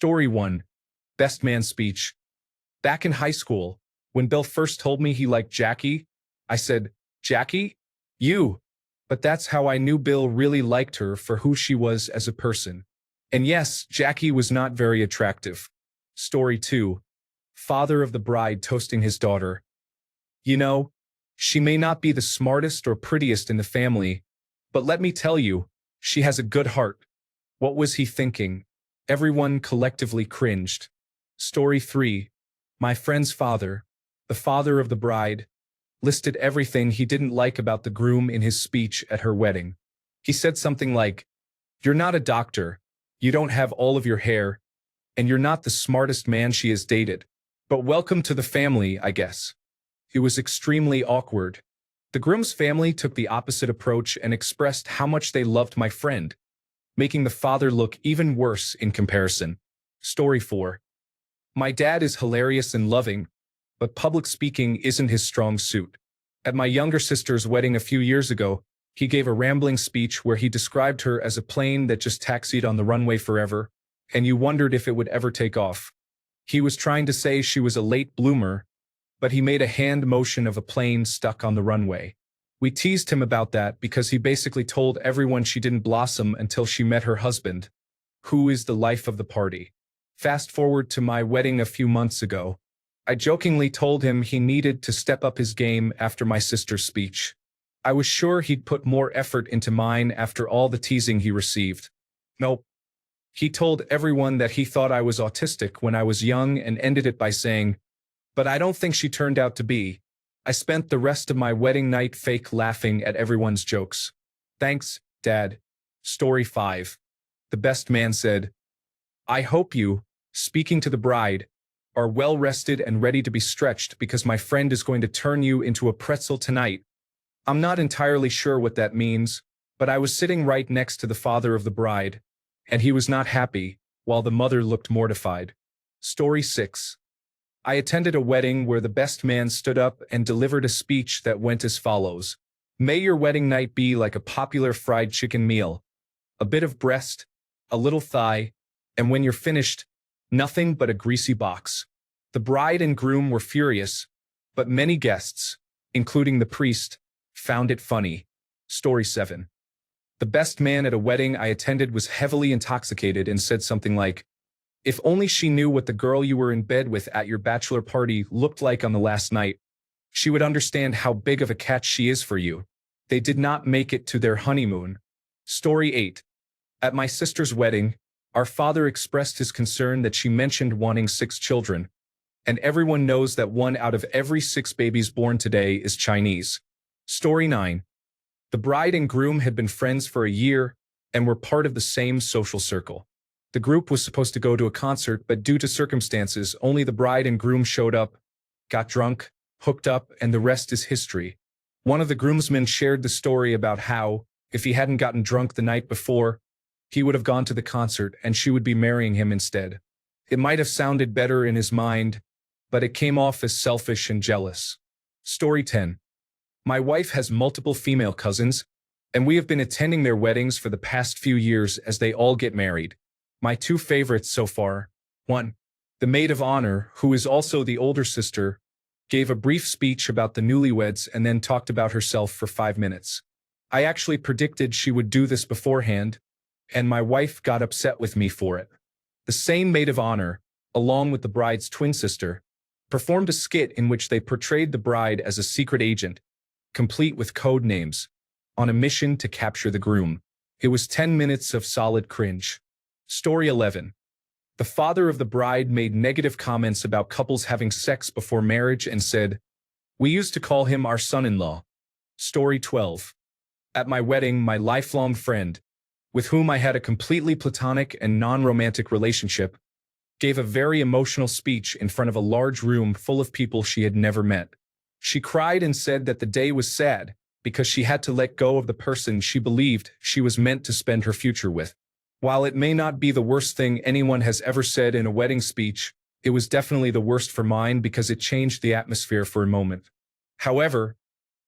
Story 1. Best Man Speech. Back in high school, when Bill first told me he liked Jackie, I said, "Jackie? You." But that's how I knew Bill really liked her for who she was as a person. And yes, Jackie was not very attractive. Story 2. Father of the bride toasting his daughter. You know, she may not be the smartest or prettiest in the family, but let me tell you, she has a good heart. What was he thinking? Everyone collectively cringed. Story 3. My friend's father, the father of the bride, listed everything he didn't like about the groom in his speech at her wedding. He said something like, "You're not a doctor, you don't have all of your hair, and you're not the smartest man she has dated. But welcome to the family, I guess." It was extremely awkward. The groom's family took the opposite approach and expressed how much they loved my friend, making the father look even worse in comparison. Story 4. My dad is hilarious and loving, but public speaking isn't his strong suit. At my younger sister's wedding a few years ago, he gave a rambling speech where he described her as a plane that just taxied on the runway forever, and you wondered if it would ever take off. He was trying to say she was a late bloomer, but he made a hand motion of a plane stuck on the runway. We teased him about that because he basically told everyone she didn't blossom until she met her husband, who is the life of the party. Fast forward to my wedding a few months ago. I jokingly told him he needed to step up his game after my sister's speech. I was sure he'd put more effort into mine after all the teasing he received. Nope. He told everyone that he thought I was autistic when I was young and ended it by saying, "But I don't think she turned out to be." I spent the rest of my wedding night fake laughing at everyone's jokes. Thanks, Dad. Story 5. The best man said, "I hope you, speaking to the bride, are well rested and ready to be stretched because my friend is going to turn you into a pretzel tonight." I'm not entirely sure what that means, but I was sitting right next to the father of the bride, and he was not happy, while the mother looked mortified. Story 6. I attended a wedding where the best man stood up and delivered a speech that went as follows. May your wedding night be like a popular fried chicken meal. A bit of breast, a little thigh, and when you're finished, nothing but a greasy box. The bride and groom were furious, but many guests, including the priest, found it funny. Story 7. The best man at a wedding I attended was heavily intoxicated and said something like, "If only she knew what the girl you were in bed with at your bachelor party looked like on the last night, she would understand how big of a catch she is for you." They did not make it to their honeymoon. Story 8. At my sister's wedding, our father expressed his concern that she mentioned wanting 6 children, and everyone knows that 1 out of every 6 babies born today is Chinese. Story 9. The bride and groom had been friends for a year and were part of the same social circle. The group was supposed to go to a concert, but due to circumstances, only the bride and groom showed up, got drunk, hooked up, and the rest is history. One of the groomsmen shared the story about how, if he hadn't gotten drunk the night before, he would have gone to the concert and she would be marrying him instead. It might have sounded better in his mind, but it came off as selfish and jealous. Story 10. My wife has multiple female cousins, and we have been attending their weddings for the past few years as they all get married. My 2 favorites so far. 1. The maid of honor, who is also the older sister, gave a brief speech about the newlyweds and then talked about herself for 5 minutes. I actually predicted she would do this beforehand, and my wife got upset with me for it. The same maid of honor, along with the bride's twin sister, performed a skit in which they portrayed the bride as a secret agent, complete with code names, on a mission to capture the groom. It was 10 minutes of solid cringe. Story 11. The father of the bride made negative comments about couples having sex before marriage and said, "We used to call him our son-in-law." Story 12. At my wedding, my lifelong friend, with whom I had a completely platonic and non-romantic relationship, gave a very emotional speech in front of a large room full of people she had never met. She cried and said that the day was sad because she had to let go of the person she believed she was meant to spend her future with. While it may not be the worst thing anyone has ever said in a wedding speech, it was definitely the worst for mine because it changed the atmosphere for a moment. However,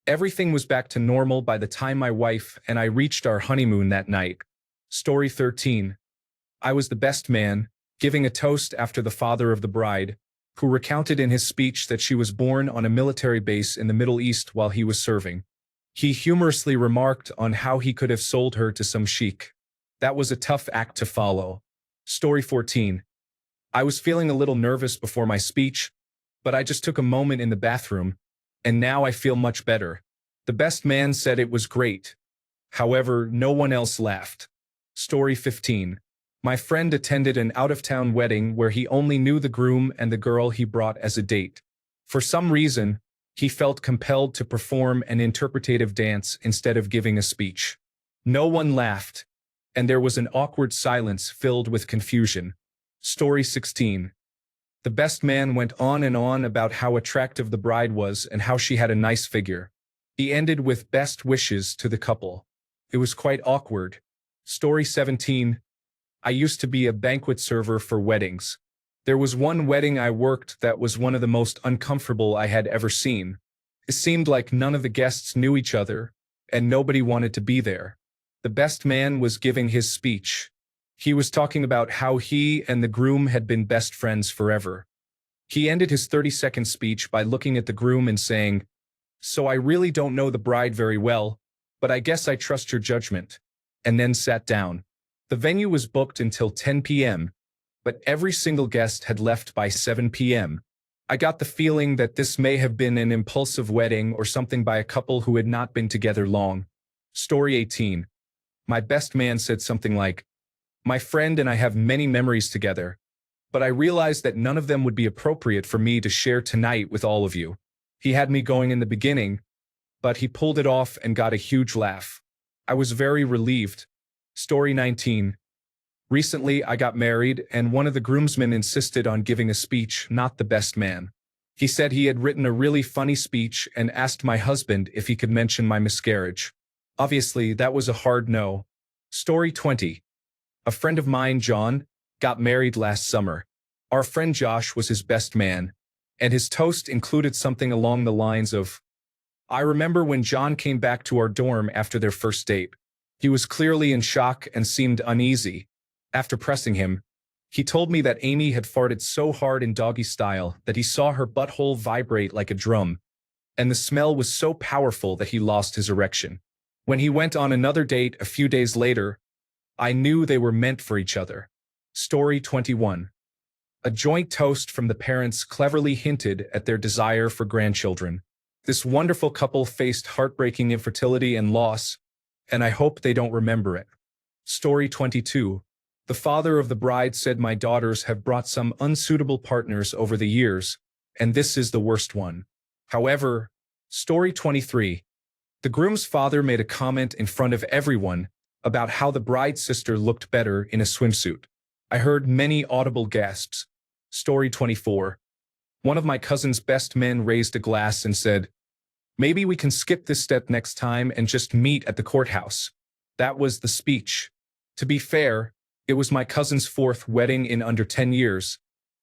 everything was back to normal by the time my wife and I reached our honeymoon that night. Story 13. I was the best man, giving a toast after the father of the bride, who recounted in his speech that she was born on a military base in the Middle East while he was serving. He humorously remarked on how he could have sold her to some sheik. That was a tough act to follow. Story 14. I was feeling a little nervous before my speech, but I just took a moment in the bathroom, and now I feel much better. The best man said it was great. However, no one else laughed. Story 15. My friend attended an out-of-town wedding where he only knew the groom and the girl he brought as a date. For some reason, he felt compelled to perform an interpretative dance instead of giving a speech. No one laughed, and there was an awkward silence filled with confusion. Story 16. The best man went on and on about how attractive the bride was and how she had a nice figure. He ended with best wishes to the couple. It was quite awkward. Story 17. I used to be a banquet server for weddings. There was one wedding I worked that was one of the most uncomfortable I had ever seen. It seemed like none of the guests knew each other, and nobody wanted to be there. The best man was giving his speech. He was talking about how he and the groom had been best friends forever. He ended his 30-second speech by looking at the groom and saying, "So I really don't know the bride very well, but I guess I trust your judgment," and then sat down. The venue was booked until 10 p.m., but every single guest had left by 7 p.m. I got the feeling that this may have been an impulsive wedding or something by a couple who had not been together long. Story 18. My best man said something like, "My friend and I have many memories together, but I realized that none of them would be appropriate for me to share tonight with all of you." He had me going in the beginning, but he pulled it off and got a huge laugh. I was very relieved. Story 19. Recently, I got married, and one of the groomsmen insisted on giving a speech, not the best man. He said he had written a really funny speech and asked my husband if he could mention my miscarriage. Obviously, that was a hard no. Story 20. A friend of mine, John, got married last summer. Our friend Josh was his best man, and his toast included something along the lines of, "I remember when John came back to our dorm after their first date. He was clearly in shock and seemed uneasy. After pressing him, he told me that Amy had farted so hard in doggy style that he saw her butthole vibrate like a drum, and the smell was so powerful that he lost his erection. When he went on another date a few days later, I knew they were meant for each other." Story 21. A joint toast from the parents cleverly hinted at their desire for grandchildren. This wonderful couple faced heartbreaking infertility and loss, and I hope they don't remember it. Story 22. The father of the bride said, "My daughters have brought some unsuitable partners over the years, and this is the worst one." However, Story 23. The groom's father made a comment in front of everyone about how the bride's sister looked better in a swimsuit. I heard many audible gasps. Story 24. One of my cousin's best men raised a glass and said, "Maybe we can skip this step next time and just meet at the courthouse." That was the speech. To be fair, it was my cousin's fourth wedding in under 10 years,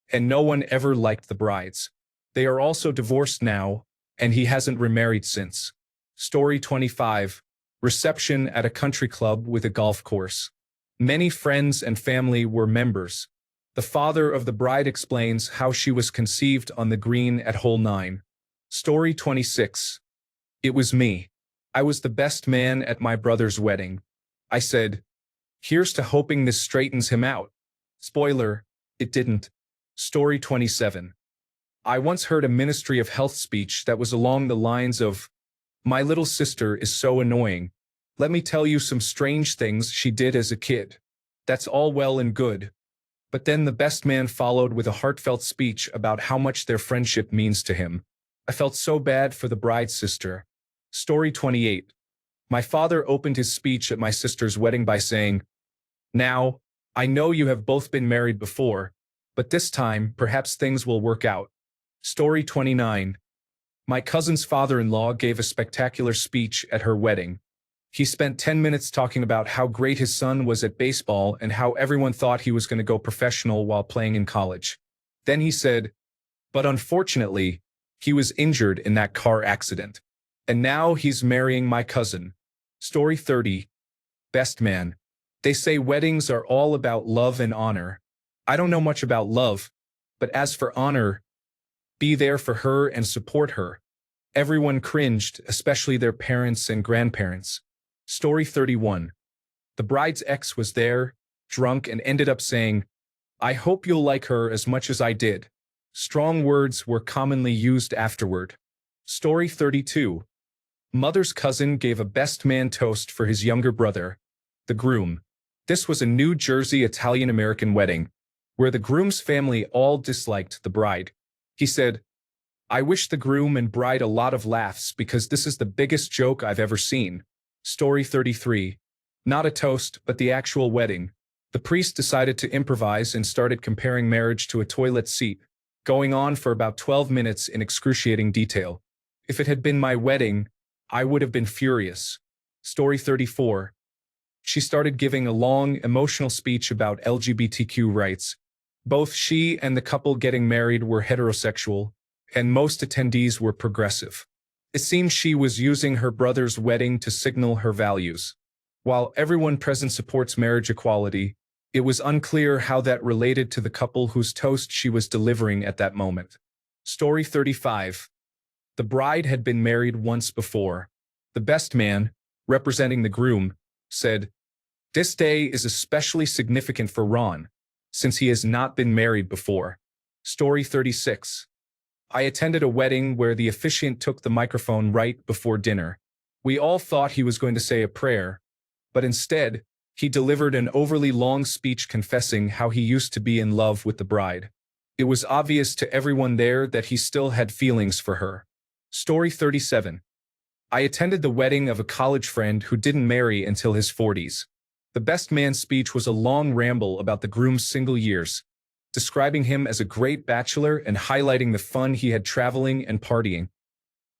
and no one ever liked the brides. They are also divorced now, and he hasn't remarried since. Story 25. Reception at a country club with a golf course. Many friends and family were members. The father of the bride explains how she was conceived on the green at hole 9. Story 26. It was me. I was the best man at my brother's wedding. I said, "Here's to hoping this straightens him out." Spoiler, it didn't. Story 27. I once heard a Ministry of Health speech that was along the lines of, "My little sister is so annoying. Let me tell you some strange things she did as a kid." That's all well and good. But then the best man followed with a heartfelt speech about how much their friendship means to him. I felt so bad for the bride's sister. Story 28. My father opened his speech at my sister's wedding by saying, "Now, I know you have both been married before, but this time, perhaps things will work out." Story 29. My cousin's father-in-law gave a spectacular speech at her wedding. He spent 10 minutes talking about how great his son was at baseball and how everyone thought he was going to go professional while playing in college. Then he said, "But unfortunately, he was injured in that car accident. And now he's marrying my cousin." Story 30. Best man. They say weddings are all about love and honor, I don't know much about love, but as for honor, be there for her and support her. Everyone cringed, especially their parents and grandparents. Story 31. The bride's ex was there, drunk, and ended up saying, I hope you'll like her as much as I did. Strong words were commonly used afterward. Story 32. Mother's cousin gave a best man toast for his younger brother, the groom. This was a New Jersey Italian-American wedding, where the groom's family all disliked the bride. He said, I wish the groom and bride a lot of laughs because this is the biggest joke I've ever seen. Story 33. Not a toast, but the actual wedding. The priest decided to improvise and started comparing marriage to a toilet seat, going on for about 12 minutes in excruciating detail. If it had been my wedding, I would have been furious. Story 34. She started giving a long, emotional speech about LGBTQ rights. Both she and the couple getting married were heterosexual, and most attendees were progressive. It seemed she was using her brother's wedding to signal her values. While everyone present supports marriage equality, it was unclear how that related to the couple whose toast she was delivering at that moment. Story 35. The bride had been married once before. The best man, representing the groom, said, This day is especially significant for Ron, since he has not been married before. Story 36. I attended a wedding where the officiant took the microphone right before dinner. We all thought he was going to say a prayer, but instead, he delivered an overly long speech confessing how he used to be in love with the bride. It was obvious to everyone there that he still had feelings for her. Story 37. I attended the wedding of a college friend who didn't marry until his 40s. The best man's speech was a long ramble about the groom's single years, describing him as a great bachelor and highlighting the fun he had traveling and partying.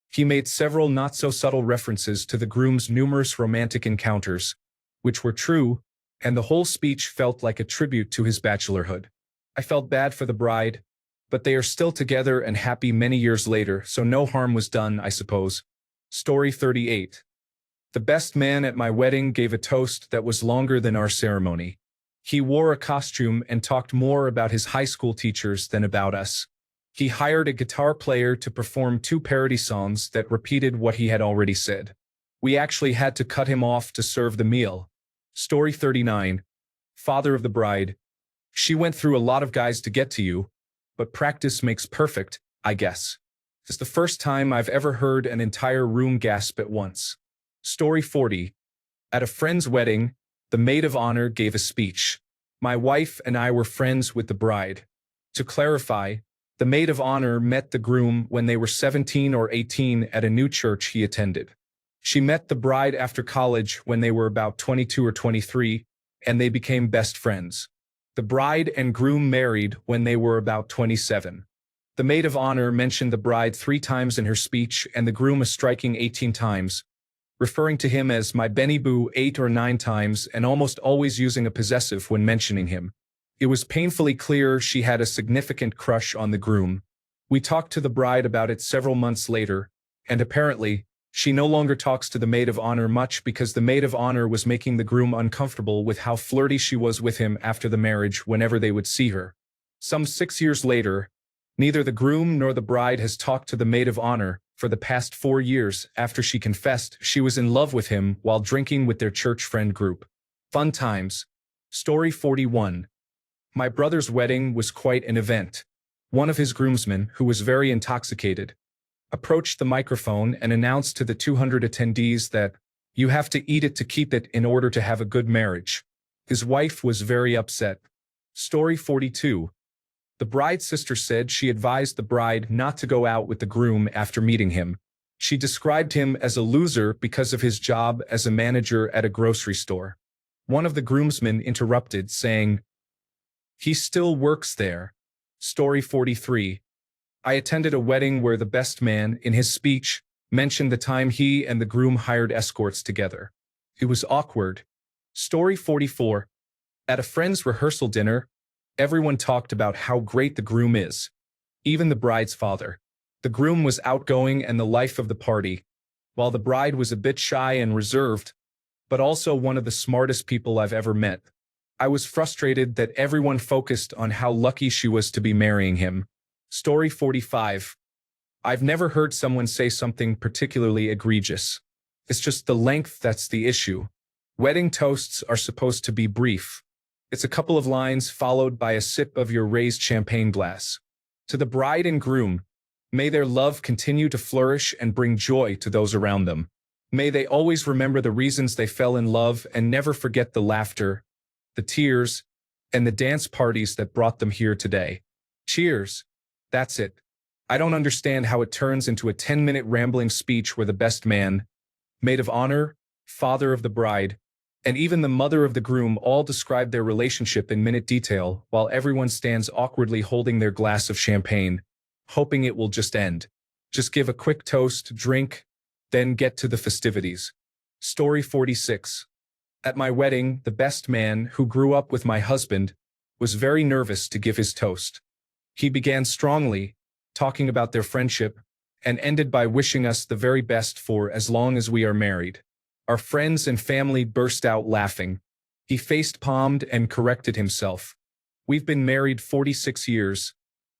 He made several not-so-subtle references to the groom's numerous romantic encounters, which were true, and the whole speech felt like a tribute to his bachelorhood. I felt bad for the bride, but they are still together and happy many years later, so no harm was done, I suppose. Story 38. The best man at my wedding gave a toast that was longer than our ceremony. He wore a costume and talked more about his high school teachers than about us. He hired a guitar player to perform 2 parody songs that repeated what he had already said. We actually had to cut him off to serve the meal. Story 39. Father of the bride. She went through a lot of guys to get to you, but practice makes perfect, I guess. It's the first time I've ever heard an entire room gasp at once. Story 40. At a friend's wedding, the maid of honor gave a speech. My wife and I were friends with the bride. To clarify, the maid of honor met the groom when they were 17 or 18 at a new church he attended. She met the bride after college when they were about 22 or 23, and they became best friends. The bride and groom married when they were about 27. The maid of honor mentioned the bride 3 times in her speech and the groom a striking 18 times, referring to him as my Benny Boo 8 or 9 times and almost always using a possessive when mentioning him. It was painfully clear she had a significant crush on the groom. We talked to the bride about it several months later, and apparently, she no longer talks to the maid of honor much because the maid of honor was making the groom uncomfortable with how flirty she was with him after the marriage whenever they would see her. Some 6 years later, neither the groom nor the bride has talked to the maid of honor for the past 4 years after she confessed she was in love with him while drinking with their church friend group. Fun times. Story 41. My brother's wedding was quite an event. One of his groomsmen, who was very intoxicated, approached the microphone and announced to the 200 attendees that, "You have to eat it to keep it in order to have a good marriage." His wife was very upset. Story 42. The bride's sister said she advised the bride not to go out with the groom after meeting him. She described him as a loser because of his job as a manager at a grocery store. One of the groomsmen interrupted, saying, "He still works there." Story 43. I attended a wedding where the best man, in his speech, mentioned the time he and the groom hired escorts together. It was awkward. Story 44. At a friend's rehearsal dinner, everyone talked about how great the groom is. Even the bride's father. The groom was outgoing and the life of the party, while the bride was a bit shy and reserved, but also one of the smartest people I've ever met. I was frustrated that everyone focused on how lucky she was to be marrying him. Story 45. I've never heard someone say something particularly egregious. It's just the length that's the issue. Wedding toasts are supposed to be brief. It's a couple of lines followed by a sip of your raised champagne glass. To the bride and groom, may their love continue to flourish and bring joy to those around them. May they always remember the reasons they fell in love and never forget the laughter, the tears, and the dance parties that brought them here today. Cheers. That's it. I don't understand how it turns into a 10-minute rambling speech where the best man, maid of honor, father of the bride, and even the mother of the groom all describe their relationship in minute detail while everyone stands awkwardly holding their glass of champagne, hoping it will just end. Just give a quick toast, drink, then get to the festivities. Story 46. At my wedding, the best man, who grew up with my husband, was very nervous to give his toast. He began strongly, talking about their friendship, and ended by wishing us the very best for as long as we are married. Our friends and family burst out laughing. He face-palmed and corrected himself. We've been married 46 years,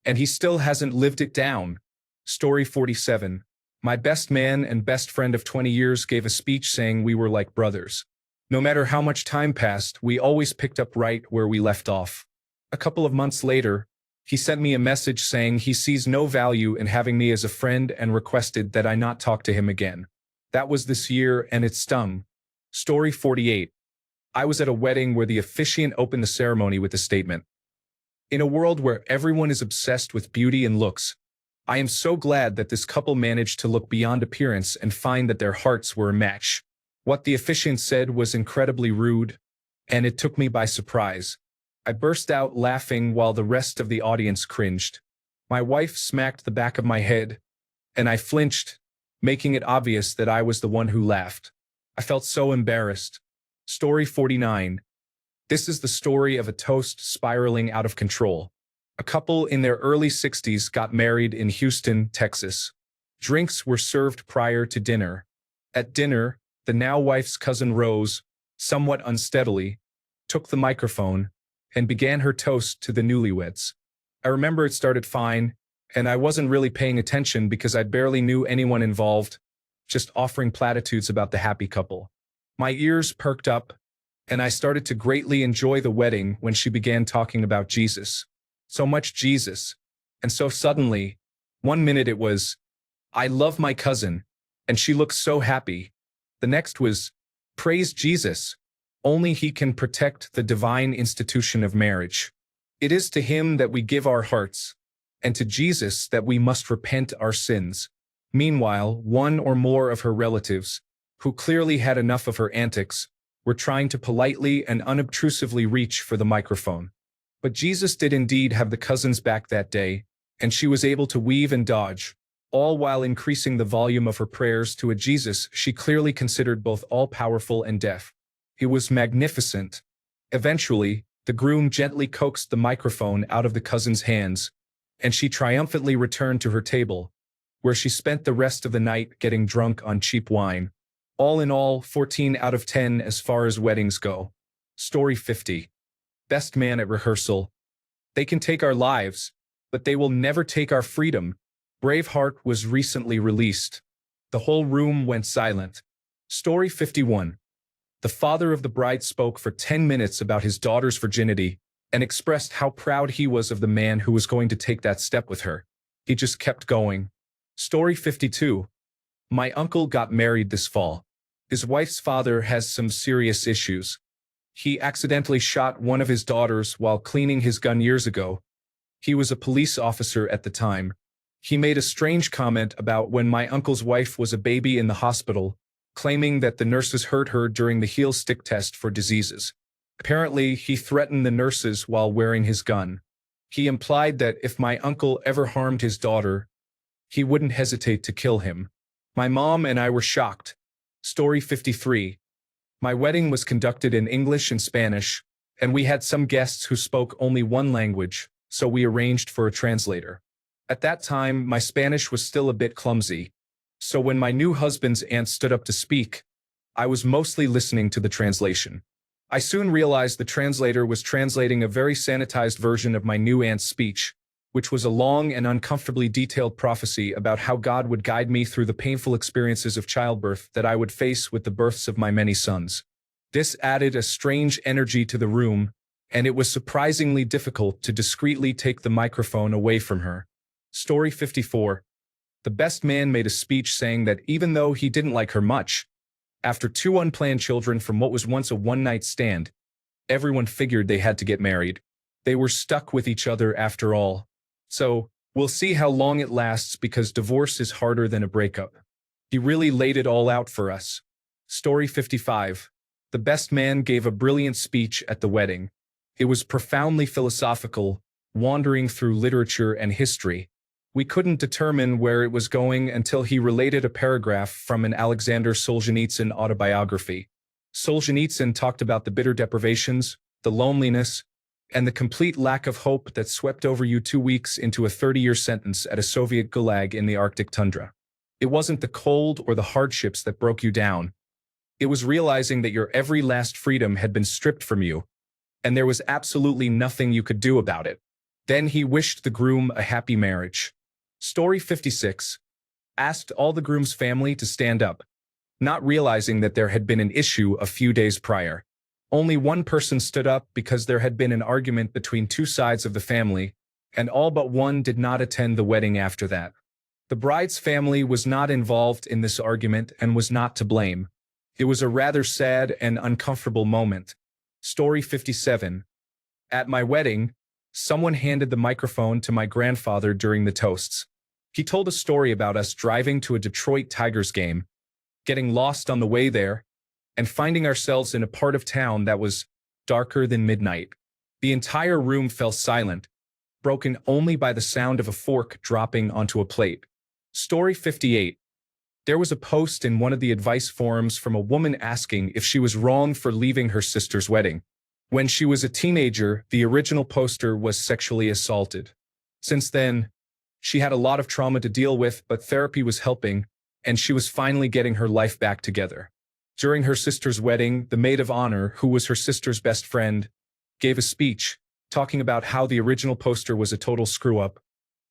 and he still hasn't lived it down. Story 47. My best man and best friend of 20 years gave a speech saying we were like brothers. No matter how much time passed, we always picked up right where we left off. A couple of months later, he sent me a message saying he sees no value in having me as a friend and requested that I not talk to him again. That was this year, and it stung. Story 48. I was at a wedding where the officiant opened the ceremony with a statement. In a world where everyone is obsessed with beauty and looks, I am so glad that this couple managed to look beyond appearance and find that their hearts were a match. What the officiant said was incredibly rude, and it took me by surprise. I burst out laughing while the rest of the audience cringed. My wife smacked the back of my head, and I flinched, making it obvious that I was the one who laughed. I felt so embarrassed. Story 49. This is the story of a toast spiraling out of control. A couple in their early 60s got married in Houston, Texas. Drinks were served prior to dinner. At dinner, the now wife's cousin Rose, somewhat unsteadily, took the microphone and began her toast to the newlyweds. I remember it started fine, and I wasn't really paying attention because I barely knew anyone involved, just offering platitudes about the happy couple. My ears perked up, and I started to greatly enjoy the wedding when she began talking about Jesus. So much Jesus. And so suddenly, one minute it was, I love my cousin, and she looks so happy. The next was, praise Jesus. Only he can protect the divine institution of marriage. It is to him that we give our hearts, and to Jesus that we must repent our sins. Meanwhile, one or more of her relatives, who clearly had enough of her antics, were trying to politely and unobtrusively reach for the microphone. But Jesus did indeed have the cousins back that day, and she was able to weave and dodge, all while increasing the volume of her prayers to a Jesus she clearly considered both all-powerful and deaf. It was magnificent. Eventually, the groom gently coaxed the microphone out of the cousin's hands, and she triumphantly returned to her table, where she spent the rest of the night getting drunk on cheap wine. All in all, 14 out of 10 as far as weddings go. Story 50. Best man at rehearsal. They can take our lives, but they will never take our freedom. Braveheart was recently released. The whole room went silent. Story 51. The father of the bride spoke for 10 minutes about his daughter's virginity and expressed how proud he was of the man who was going to take that step with her. He just kept going. Story 52. My uncle got married this fall. His wife's father has some serious issues. He accidentally shot one of his daughters while cleaning his gun years ago. He was a police officer at the time. He made a strange comment about when my uncle's wife was a baby in the hospital, claiming that the nurses hurt her during the heel stick test for diseases. Apparently, he threatened the nurses while wearing his gun. He implied that if my uncle ever harmed his daughter, he wouldn't hesitate to kill him. My mom and I were shocked. Story 53. My wedding was conducted in English and Spanish, and we had some guests who spoke only one language, so we arranged for a translator. At that time, my Spanish was still a bit clumsy, so when my new husband's aunt stood up to speak, I was mostly listening to the translation. I soon realized the translator was translating a very sanitized version of my new aunt's speech, which was a long and uncomfortably detailed prophecy about how God would guide me through the painful experiences of childbirth that I would face with the births of my many sons. This added a strange energy to the room, and it was surprisingly difficult to discreetly take the microphone away from her. Story 54. The best man made a speech saying that even though he didn't like her much, after 2 unplanned children from what was once a one-night stand, everyone figured they had to get married. They were stuck with each other after all. So, we'll see how long it lasts because divorce is harder than a breakup. He really laid it all out for us. Story 55. The best man gave a brilliant speech at the wedding. It was profoundly philosophical, wandering through literature and history. We couldn't determine where it was going until he related a paragraph from an Alexander Solzhenitsyn autobiography. Solzhenitsyn talked about the bitter deprivations, the loneliness, and the complete lack of hope that swept over you 2 weeks into a 30-year sentence at a Soviet gulag in the Arctic tundra. It wasn't the cold or the hardships that broke you down. It was realizing that your every last freedom had been stripped from you, and there was absolutely nothing you could do about it. Then he wished the groom a happy marriage. Story 56. Asked all the groom's family to stand up, not realizing that there had been an issue a few days prior. Only one person stood up because there had been an argument between 2 sides of the family, and all but one did not attend the wedding after that. The bride's family was not involved in this argument and was not to blame. It was a rather sad and uncomfortable moment. Story 57. At my wedding, someone handed the microphone to my grandfather during the toasts. He told a story about us driving to a Detroit Tigers game, getting lost on the way there, and finding ourselves in a part of town that was darker than midnight. The entire room fell silent, broken only by the sound of a fork dropping onto a plate. Story 58. There was a post in one of the advice forums from a woman asking if she was wrong for leaving her sister's wedding. When she was a teenager, the original poster was sexually assaulted. Since then, she had a lot of trauma to deal with, but therapy was helping, and she was finally getting her life back together. During her sister's wedding, the maid of honor, who was her sister's best friend, gave a speech talking about how the original poster was a total screw-up,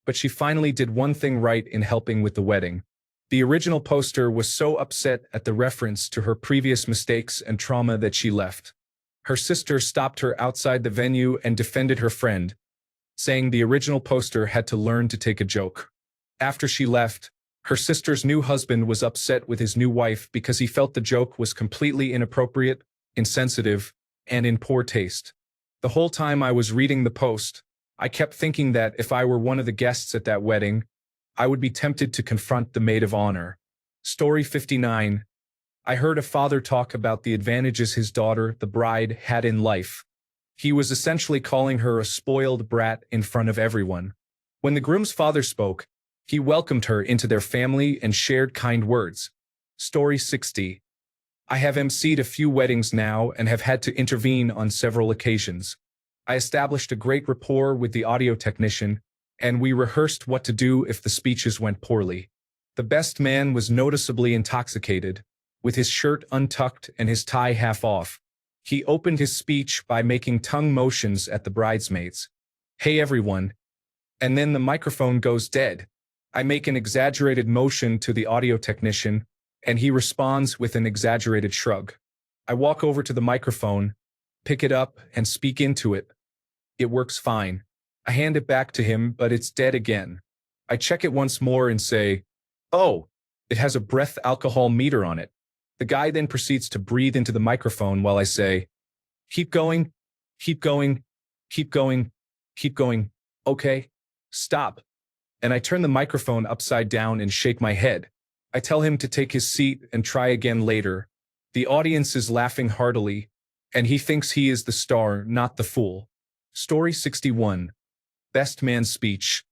but she finally did one thing right in helping with the wedding. The original poster was so upset at the reference to her previous mistakes and trauma that she left. Her sister stopped her outside the venue and defended her friend, saying the original poster had to learn to take a joke. After she left, her sister's new husband was upset with his new wife because he felt the joke was completely inappropriate, insensitive, and in poor taste. The whole time I was reading the post, I kept thinking that if I were one of the guests at that wedding, I would be tempted to confront the maid of honor. Story 59. I heard a father talk about the advantages his daughter, the bride, had in life. He was essentially calling her a spoiled brat in front of everyone. When the groom's father spoke, he welcomed her into their family and shared kind words. Story 60. I have emceed a few weddings now and have had to intervene on several occasions. I established a great rapport with the audio technician, and we rehearsed what to do if the speeches went poorly. The best man was noticeably intoxicated, with his shirt untucked and his tie half off. He opened his speech by making tongue motions at the bridesmaids. Hey everyone. And then the microphone goes dead. I make an exaggerated motion to the audio technician, and he responds with an exaggerated shrug. I walk over to the microphone, pick it up, and speak into it. It works fine. I hand it back to him, but it's dead again. I check it once more and say, "Oh, it has a breath alcohol meter on it." The guy then proceeds to breathe into the microphone while I say, "Keep going, keep going, keep going, keep going. Okay, stop." And I turn the microphone upside down and shake my head. I tell him to take his seat and try again later. The audience is laughing heartily, and he thinks he is the star, not the fool. Story 61. Best man speech.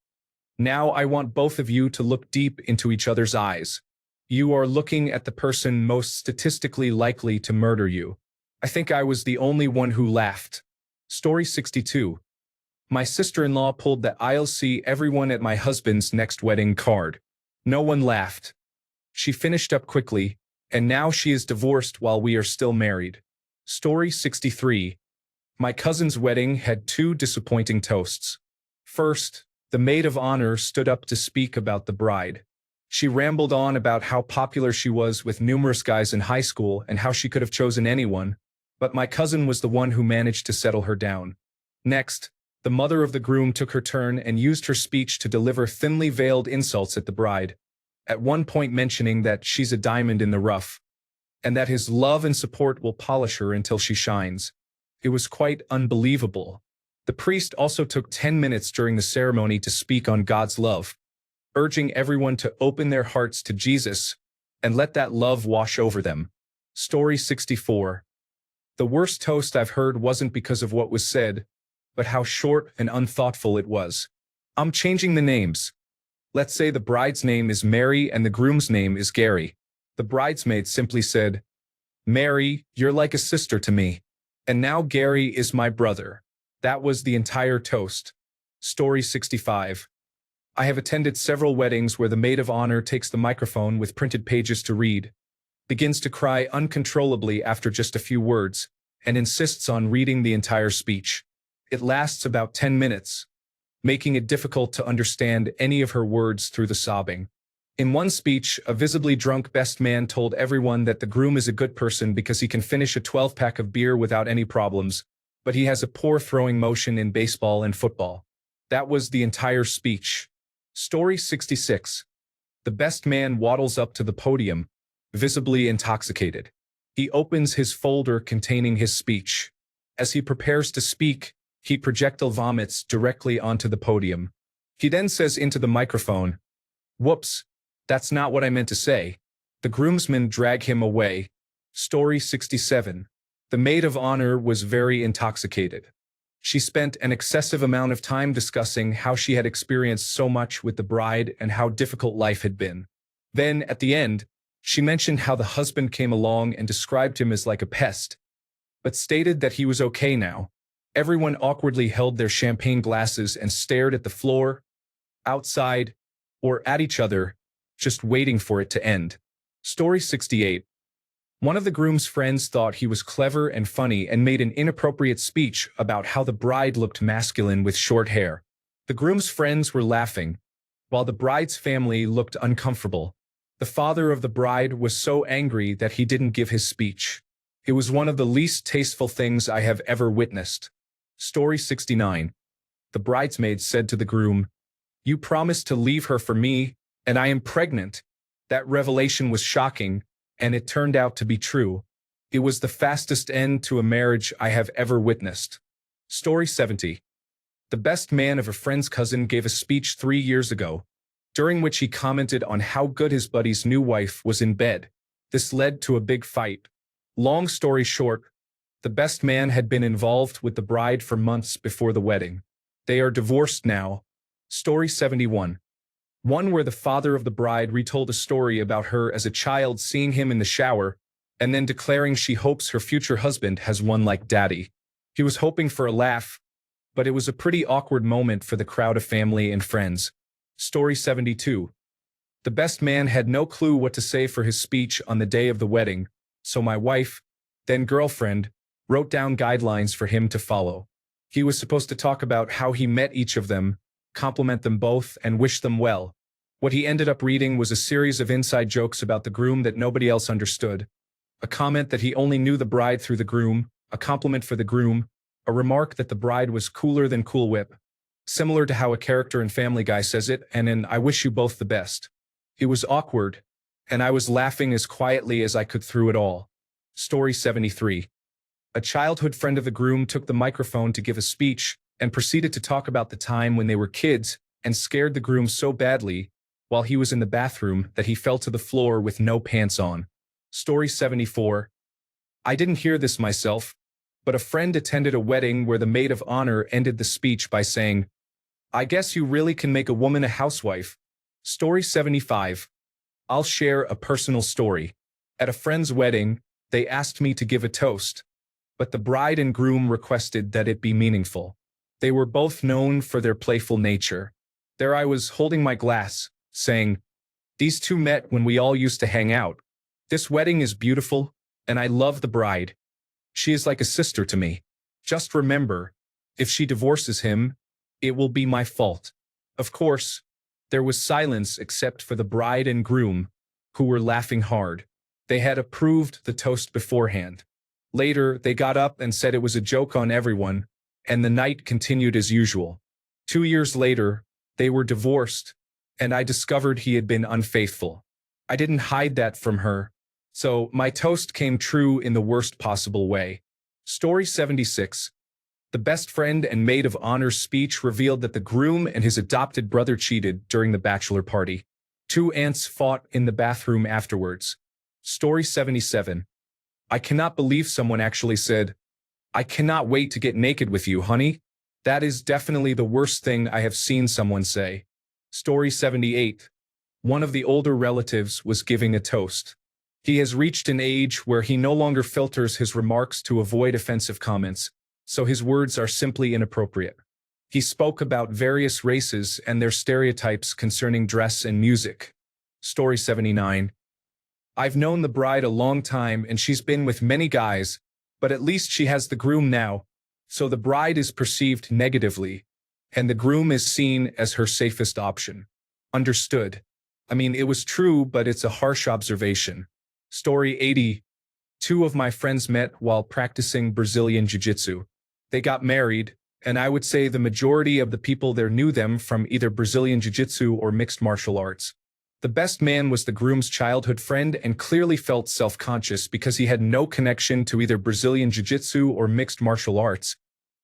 Now I want both of you to look deep into each other's eyes. You are looking at the person most statistically likely to murder you. I think I was the only one who laughed. Story 62. My sister-in-law pulled the "I'll see everyone at my husband's next wedding" card. No one laughed. She finished up quickly, and now she is divorced while we are still married. Story 63. My cousin's wedding had two disappointing toasts. First, the maid of honor stood up to speak about the bride. She rambled on about how popular she was with numerous guys in high school and how she could have chosen anyone, but my cousin was the one who managed to settle her down. Next, the mother of the groom took her turn and used her speech to deliver thinly veiled insults at the bride, at one point mentioning that she's a diamond in the rough, and that his love and support will polish her until she shines. It was quite unbelievable. The priest also took 10 minutes during the ceremony to speak on God's love, urging everyone to open their hearts to Jesus and let that love wash over them. Story 64. The worst toast I've heard wasn't because of what was said, but how short and unthoughtful it was. I'm changing the names. Let's say the bride's name is Mary and the groom's name is Gary. The bridesmaid simply said, "Mary, you're like a sister to me. And now Gary is my brother." That was the entire toast. Story 65. I have attended several weddings where the maid of honor takes the microphone with printed pages to read, begins to cry uncontrollably after just a few words, and insists on reading the entire speech. It lasts about 10 minutes, making it difficult to understand any of her words through the sobbing. In one speech, a visibly drunk best man told everyone that the groom is a good person because he can finish a 12-pack of beer without any problems, but he has a poor throwing motion in baseball and football. That was the entire speech. Story 66. The best man waddles up to the podium, visibly intoxicated. He opens his folder containing his speech. As he prepares to speak, he projectile vomits directly onto the podium. He then says into the microphone, "Whoops, that's not what I meant to say." The groomsmen drag him away. Story 67. The maid of honor was very intoxicated. She spent an excessive amount of time discussing how she had experienced so much with the bride and how difficult life had been. Then, at the end, she mentioned how the husband came along and described him as like a pest, but stated that he was okay now. Everyone awkwardly held their champagne glasses and stared at the floor, outside, or at each other, just waiting for it to end. Story 68. One of the groom's friends thought he was clever and funny and made an inappropriate speech about how the bride looked masculine with short hair. The groom's friends were laughing, while the bride's family looked uncomfortable. The father of the bride was so angry that he didn't give his speech. It was one of the least tasteful things I have ever witnessed. Story 69. The bridesmaid said to the groom, "You promised to leave her for me, and I am pregnant." That revelation was shocking, and it turned out to be true. It was the fastest end to a marriage I have ever witnessed. Story 70. The best man of a friend's cousin gave a speech 3 years ago, during which he commented on how good his buddy's new wife was in bed. This led to a big fight. Long story short, the best man had been involved with the bride for months before the wedding. They are divorced now. Story 71. One where the father of the bride retold a story about her as a child seeing him in the shower, and then declaring she hopes her future husband has one like daddy. He was hoping for a laugh, but it was a pretty awkward moment for the crowd of family and friends. Story 72. The best man had no clue what to say for his speech on the day of the wedding, so my wife, then girlfriend, wrote down guidelines for him to follow. He was supposed to talk about how he met each of them, compliment them both, and wish them well. What he ended up reading was a series of inside jokes about the groom that nobody else understood. A comment that he only knew the bride through the groom, a compliment for the groom, a remark that the bride was cooler than Cool Whip, similar to how a character in Family Guy says it, and an "I wish you both the best." It was awkward, and I was laughing as quietly as I could through it all. Story 73. A childhood friend of the groom took the microphone to give a speech and proceeded to talk about the time when they were kids and scared the groom so badly while he was in the bathroom that he fell to the floor with no pants on. Story 74. I didn't hear this myself, but a friend attended a wedding where the maid of honor ended the speech by saying, "I guess you really can make a woman a housewife." Story 75. I'll share a personal story. At a friend's wedding, they asked me to give a toast, but the bride and groom requested that it be meaningful. They were both known for their playful nature. There I was holding my glass, saying, "These two met when we all used to hang out. This wedding is beautiful, and I love the bride. She is like a sister to me. Just remember, if she divorces him, it will be my fault. Of course, there was silence except for the bride and groom, who were laughing hard. They had approved the toast beforehand. Later, they got up and said it was a joke on everyone, and the night continued as usual. 2 years later, they were divorced, and I discovered he had been unfaithful. I didn't hide that from her, so my toast came true in the worst possible way. Story 76. The best friend and maid of honor speech revealed that the groom and his adopted brother cheated during the bachelor party. Two aunts fought in the bathroom afterwards. Story 77. I cannot believe someone actually said, "I cannot wait to get naked with you, honey." That is definitely the worst thing I have seen someone say. Story 78. One of the older relatives was giving a toast. He has reached an age where he no longer filters his remarks to avoid offensive comments, so his words are simply inappropriate. He spoke about various races and their stereotypes concerning dress and music. Story 79. I've known the bride a long time and she's been with many guys, but at least she has the groom now, so the bride is perceived negatively, and the groom is seen as her safest option. Understood. I mean, it was true, but it's a harsh observation. Story 80. Two of my friends met while practicing Brazilian Jiu-Jitsu. They got married, and I would say the majority of the people there knew them from either Brazilian Jiu-Jitsu or mixed martial arts. The best man was the groom's childhood friend and clearly felt self-conscious because he had no connection to either Brazilian Jiu-Jitsu or mixed martial arts,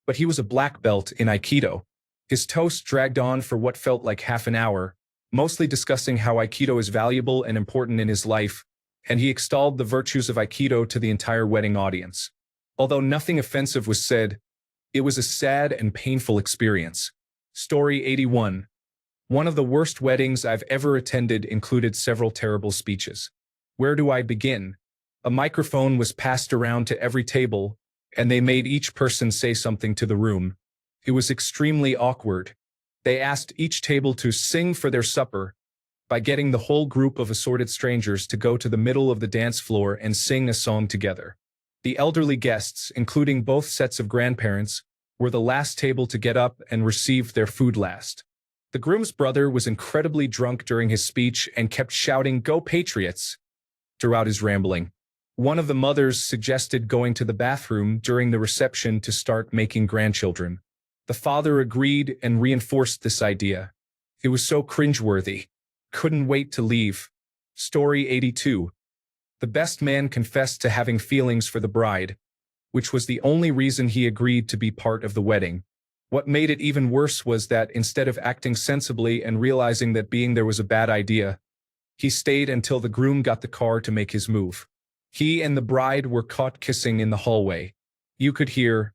but he was a black belt in Aikido. His toast dragged on for what felt like half an hour, mostly discussing how Aikido is valuable and important in his life, and he extolled the virtues of Aikido to the entire wedding audience. Although nothing offensive was said, it was a sad and painful experience. Story 81. One of the worst weddings I've ever attended included several terrible speeches. Where do I begin? A microphone was passed around to every table, and they made each person say something to the room. It was extremely awkward. They asked each table to sing for their supper by getting the whole group of assorted strangers to go to the middle of the dance floor and sing a song together. The elderly guests, including both sets of grandparents, were the last table to get up and received their food last. The groom's brother was incredibly drunk during his speech and kept shouting, "Go Patriots!" throughout his rambling. One of the mothers suggested going to the bathroom during the reception to start making grandchildren. The father agreed and reinforced this idea. It was so cringeworthy. Couldn't wait to leave. Story 82. The best man confessed to having feelings for the bride, which was the only reason he agreed to be part of the wedding. What made it even worse was that instead of acting sensibly and realizing that being there was a bad idea, he stayed until the groom got the car to make his move. He and the bride were caught kissing in the hallway. You could hear,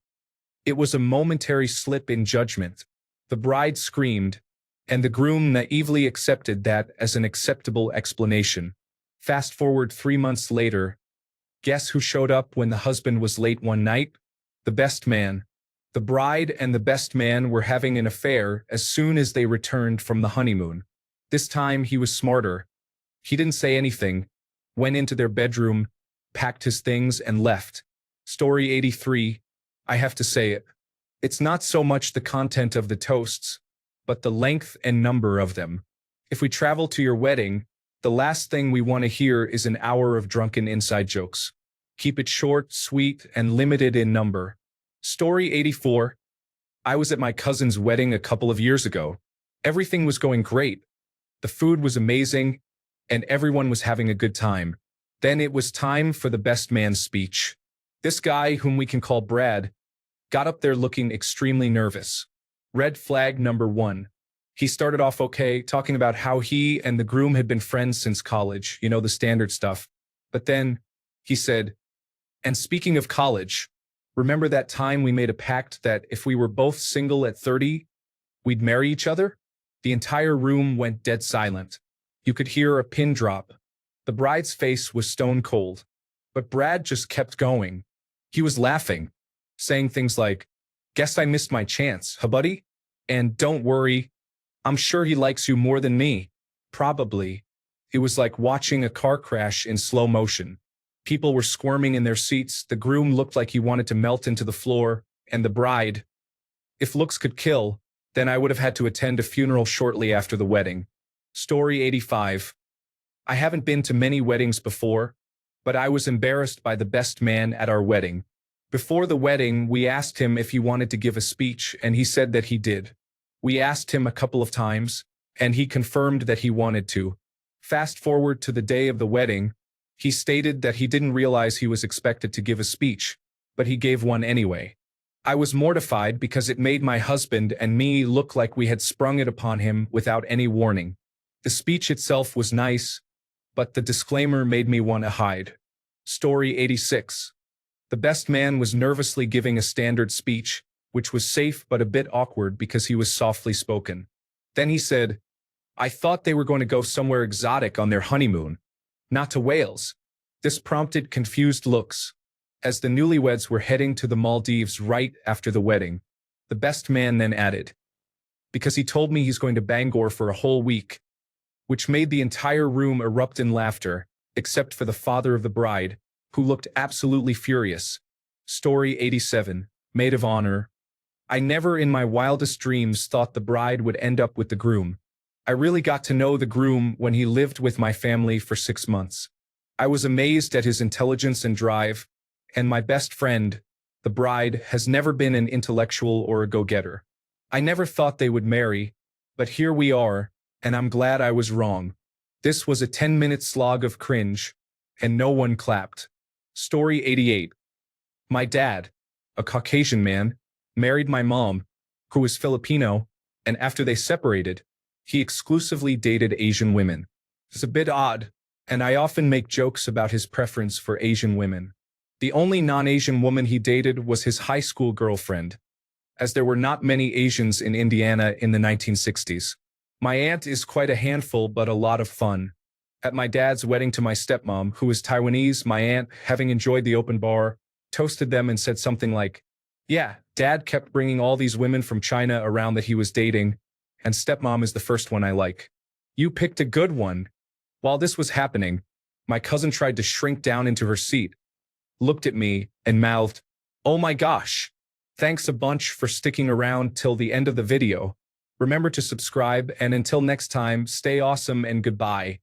it was a momentary slip in judgment. The bride screamed, and the groom naively accepted that as an acceptable explanation. Fast forward 3 months later, guess who showed up when the husband was late one night? The best man. The bride and the best man were having an affair as soon as they returned from the honeymoon. This time he was smarter. He didn't say anything, went into their bedroom, packed his things and left. Story 83. I have to say it. It's not so much the content of the toasts, but the length and number of them. If we travel to your wedding, the last thing we want to hear is an hour of drunken inside jokes. Keep it short, sweet, and limited in number. Story 84. I was at my cousin's wedding a couple of years ago. Everything was going great. The food was amazing, and everyone was having a good time. Then it was time for the best man's speech. This guy, whom we can call Brad, got up there looking extremely nervous. Red flag number 1. He started off okay, talking about how he and the groom had been friends since college, the standard stuff. But then he said, "And speaking of college, remember that time we made a pact that if we were both single at 30, we'd marry each other?" The entire room went dead silent. You could hear a pin drop. The bride's face was stone cold. But Brad just kept going. He was laughing, saying things like, "Guess I missed my chance, huh, buddy? And don't worry, I'm sure he likes you more than me." Probably. It was like watching a car crash in slow motion. People were squirming in their seats, the groom looked like he wanted to melt into the floor, and the bride, if looks could kill, then I would have had to attend a funeral shortly after the wedding. Story 85. I haven't been to many weddings before, but I was embarrassed by the best man at our wedding. Before the wedding, we asked him if he wanted to give a speech, and he said that he did. We asked him a couple of times, and he confirmed that he wanted to. Fast forward to the day of the wedding, he stated that he didn't realize he was expected to give a speech, but he gave one anyway. I was mortified because it made my husband and me look like we had sprung it upon him without any warning. The speech itself was nice, but the disclaimer made me want to hide. Story 86. The best man was nervously giving a standard speech, which was safe but a bit awkward because he was softly spoken. Then he said, I thought they were going to go somewhere exotic on their honeymoon, not to Wales. This prompted confused looks. As the newlyweds were heading to the Maldives right after the wedding, the best man then added, because he told me he's going to Bangor for a whole week, which made the entire room erupt in laughter, except for the father of the bride, who looked absolutely furious. Story 87. Maid of honor. I never in my wildest dreams thought the bride would end up with the groom. I really got to know the groom when he lived with my family for 6 months. I was amazed at his intelligence and drive, and my best friend, the bride, has never been an intellectual or a go-getter. I never thought they would marry, but here we are, and I'm glad I was wrong. This was a 10-minute slog of cringe, and no one clapped. Story 88. My dad, a Caucasian man, married my mom, who was Filipino, and after they separated, he exclusively dated Asian women. It's a bit odd, and I often make jokes about his preference for Asian women. The only non-Asian woman he dated was his high school girlfriend, as there were not many Asians in Indiana in the 1960s. My aunt is quite a handful but a lot of fun. At my dad's wedding to my stepmom, who is Taiwanese, my aunt, having enjoyed the open bar, toasted them and said something like, yeah, Dad kept bringing all these women from China around that he was dating, and stepmom is the first one I like. You picked a good one. While this was happening, my cousin tried to shrink down into her seat, looked at me, and mouthed, oh my gosh. Thanks a bunch for sticking around till the end of the video. Remember to subscribe, and until next time, stay awesome and goodbye.